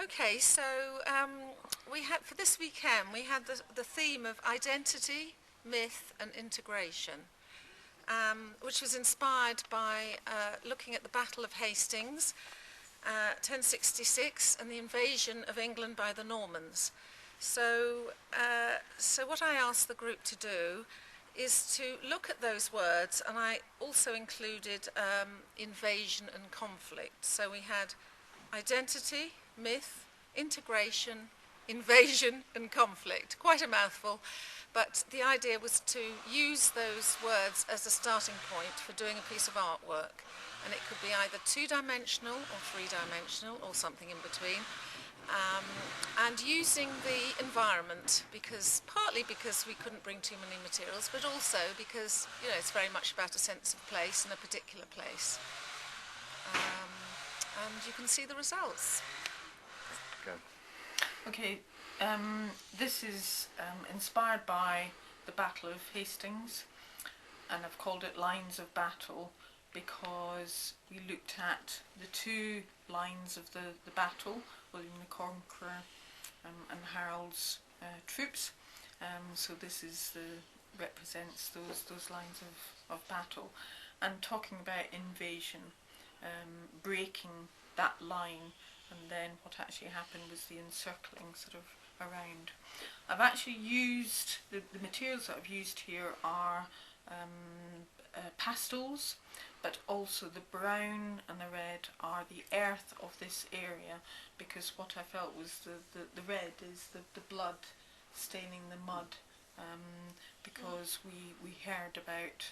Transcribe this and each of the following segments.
Okay, so we had for this weekend we had the theme of identity, myth, and integration, which was inspired by looking at the Battle of Hastings, 1066, and the invasion of England by the Normans. So what I asked the group to do is to look at those words, and I also included invasion and conflict. So we had identity, myth, integration, invasion, and conflict. Quite a mouthful, but the idea was to use those words as a starting point for doing a piece of artwork. And it could be either two-dimensional or three-dimensional or something in between. And using the environment, partly because we couldn't bring too many materials, but also because it's very much about a sense of place and a particular place. And you can see the results. Go. Okay, this is inspired by the Battle of Hastings, and I've called it Lines of Battle because we looked at the two lines of the battle, William the Conqueror and Harold's troops. So this is represents those lines of battle, and talking about invasion, breaking that line, and then what actually happened was the encircling sort of around. I've actually used the materials that I've used here are pastels, but also the brown and the red are the earth of this area, because what I felt was the red is the blood staining the mud, because we heard about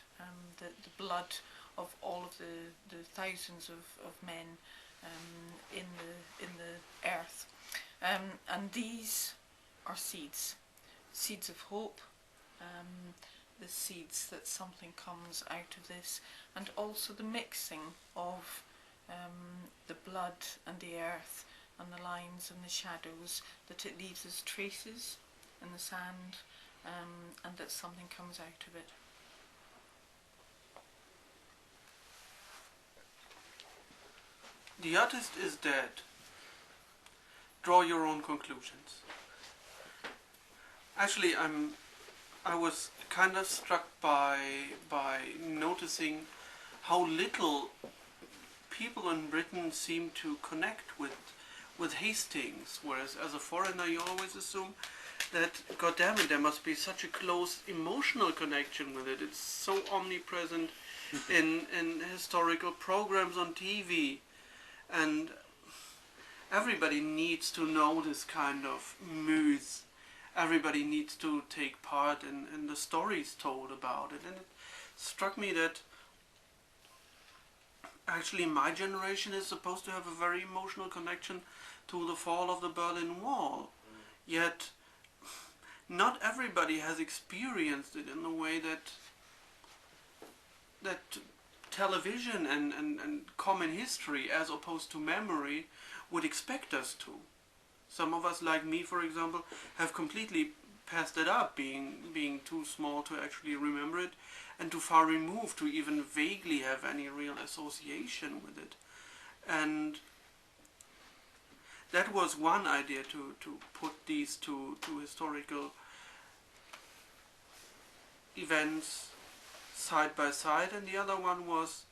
the blood of all of the thousands of men in the earth, and these are seeds of hope, the seeds that something comes out of this, and also the mixing of the blood and the earth and the lines and the shadows, that it leaves us traces in the sand, and that something comes out of it. The artist is dead. Draw your own conclusions. Actually, I was kind of struck by noticing how little people in Britain seem to connect with Hastings, whereas as a foreigner you always assume that, God damn it, there must be such a close emotional connection with it. It's so omnipresent in historical programs on TV. And everybody needs to know this kind of myths. Everybody needs to take part in the stories told about it. And it struck me that actually my generation is supposed to have a very emotional connection to the fall of the Berlin Wall. Yet not everybody has experienced it in the way that television and common history, as opposed to memory, would expect us to. Some of us, like me for example, have completely passed it up, being too small to actually remember it, and too far removed to even vaguely have any real association with it. And that was one idea, to put these two historical events side by side, and the other one was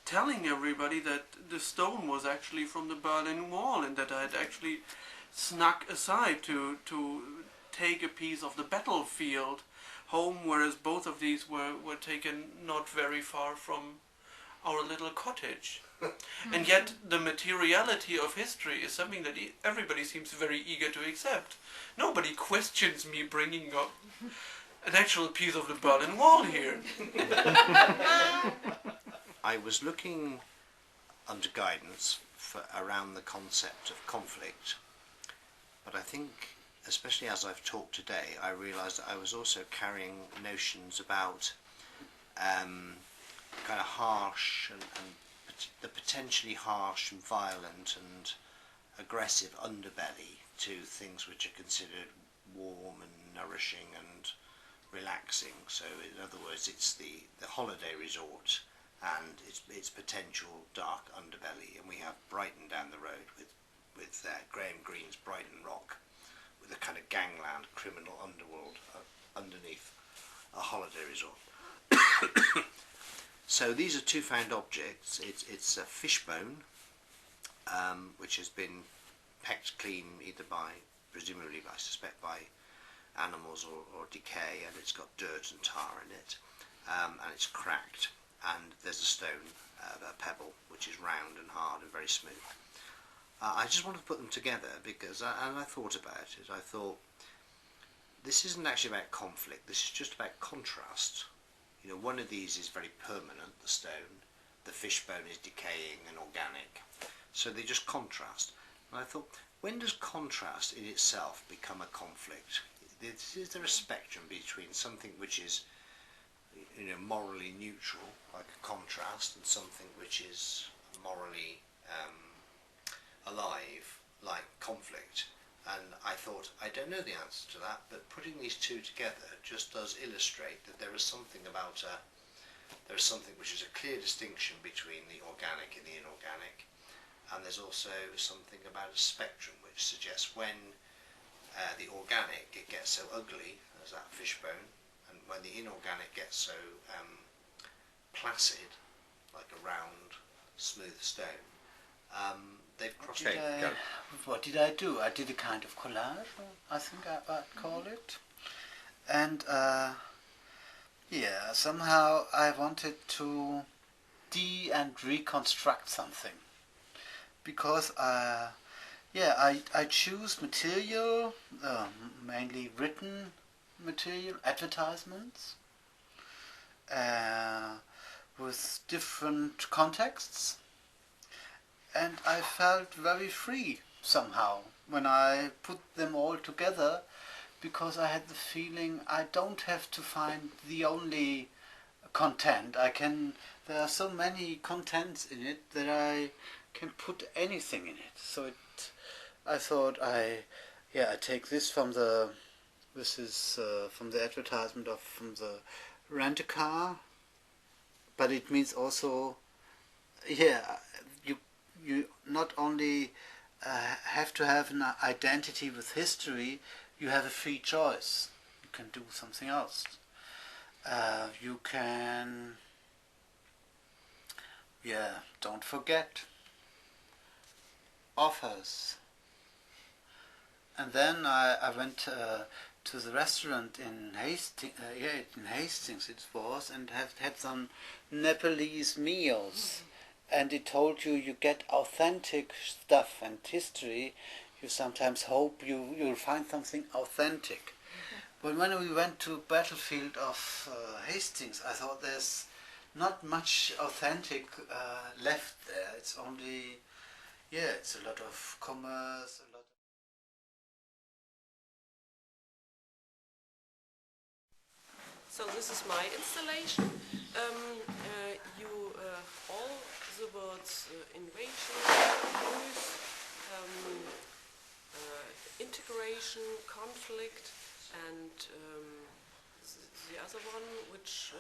telling everybody that the stone was actually from the Berlin Wall, and that I had actually snuck aside to take a piece of the battlefield home, whereas both of these were taken not very far from our little cottage. And yet the materiality of history is something that everybody seems very eager to accept. Nobody questions me bringing up an actual piece of the Berlin Wall here. I was looking under guidance around the concept of conflict, but I think, especially as I've talked today, I realised that I was also carrying notions about kind of harsh and the potentially harsh and violent and aggressive underbelly to things which are considered warm and nourishing and relaxing. So in other words, it's the holiday resort and its potential dark underbelly, and we have Brighton down the road with with Graham Greene's Brighton Rock, with a kind of gangland criminal underworld underneath a holiday resort. So these are two found objects. It's a fishbone, which has been pecked clean either by, presumably I suspect by animals or decay, and it's got dirt and tar in it, and it's cracked, and there's a stone, a pebble, which is round and hard and very smooth. I just wanted to put them together because, and I thought about it, I thought, this isn't actually about conflict, this is just about contrast. You know, one of these is very permanent, the stone, the fishbone is decaying and organic, so they just contrast. And I thought, when does contrast in itself become a conflict? Is there a spectrum between something which is, you know, morally neutral, like a contrast, and something which is morally alive, like conflict? And I thought, I don't know the answer to that, but putting these two together just does illustrate that there is something about there is something which is a clear distinction between the organic and the inorganic, and there's also something about a spectrum which suggests when the organic, it gets so ugly as that fishbone, and when the inorganic gets so placid, like a round, smooth stone, they've crossed. What did I do? I did a kind of collage, I think I'd call it. And yeah, somehow I wanted to and reconstruct something. Because yeah, I choose material, mainly written material, advertisements, with different contexts. And I felt very free somehow when I put them all together, because I had the feeling I don't have to find the only content. There are so many contents in it that I can put anything in it. So I thought I take this from the advertisement from the rent-a-car, but it means also, you not only have to have an identity with history, you have a free choice. You can do something else. You can, don't forget offers. And then I went to the restaurant in Hastings it was, and had some Nepalese meals. And it told you get authentic stuff and history. You sometimes hope you'll find something authentic. But when we went to battlefield of Hastings, I thought there's not much authentic left there. It's only, it's a lot of commerce, a lot. So this is my installation. All the words invasion, youth, integration, conflict, and the other one which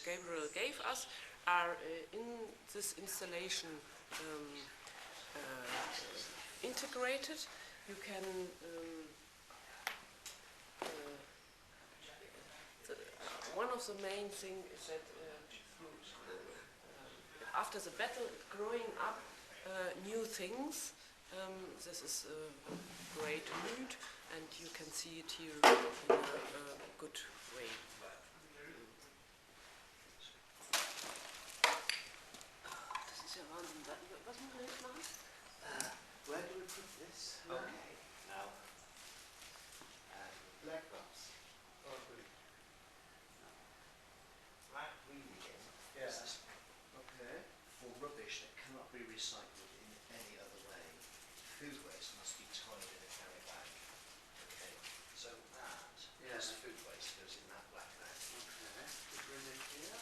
Gabriel gave us are in this installation integrated. You can one of the main things is that after the battle, growing up new things. This is a great mood, and you can see it here in a good way. Das ist ja Wahnsinn. Was müssen wir jetzt machen? Where do we put this? Okay, now black box. Oh, good. Black really in. Yes. Okay. For rubbish that cannot be recycled in any other way. Food waste must be tied in a carry bag. Okay. So that, this food waste goes in that black bag. Okay. Put it in here.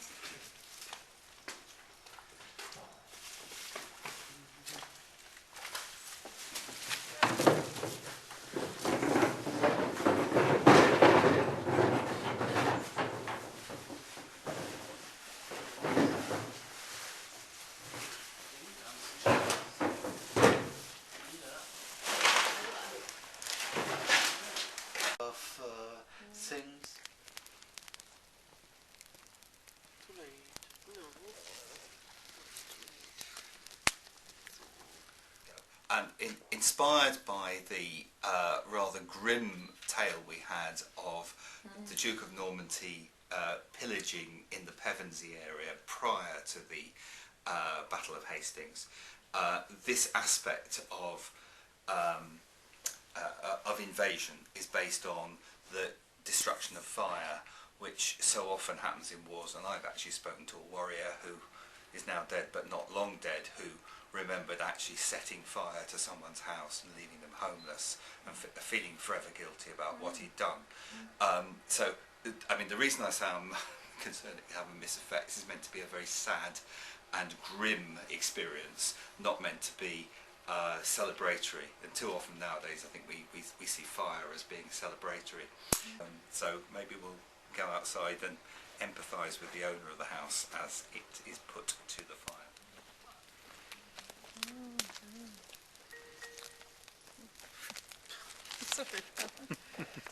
and inspired by the rather grim tale we had of the Duke of Normandy pillaging in the Pevensey area prior to the Battle of Hastings, this aspect of invasion is based on the destruction of fire, which so often happens in wars. And I've actually spoken to a warrior who is now dead but not long dead, who remembered actually setting fire to someone's house and leaving them homeless and feeling forever guilty about what he'd done. So, I mean, the reason I say I'm concerned it can have a mis-effect is meant to be a very sad and grim experience, not meant to be celebratory. And too often nowadays I think we see fire as being celebratory. So maybe we'll go outside and empathise with the owner of the house as it is put to the fire. Sorry.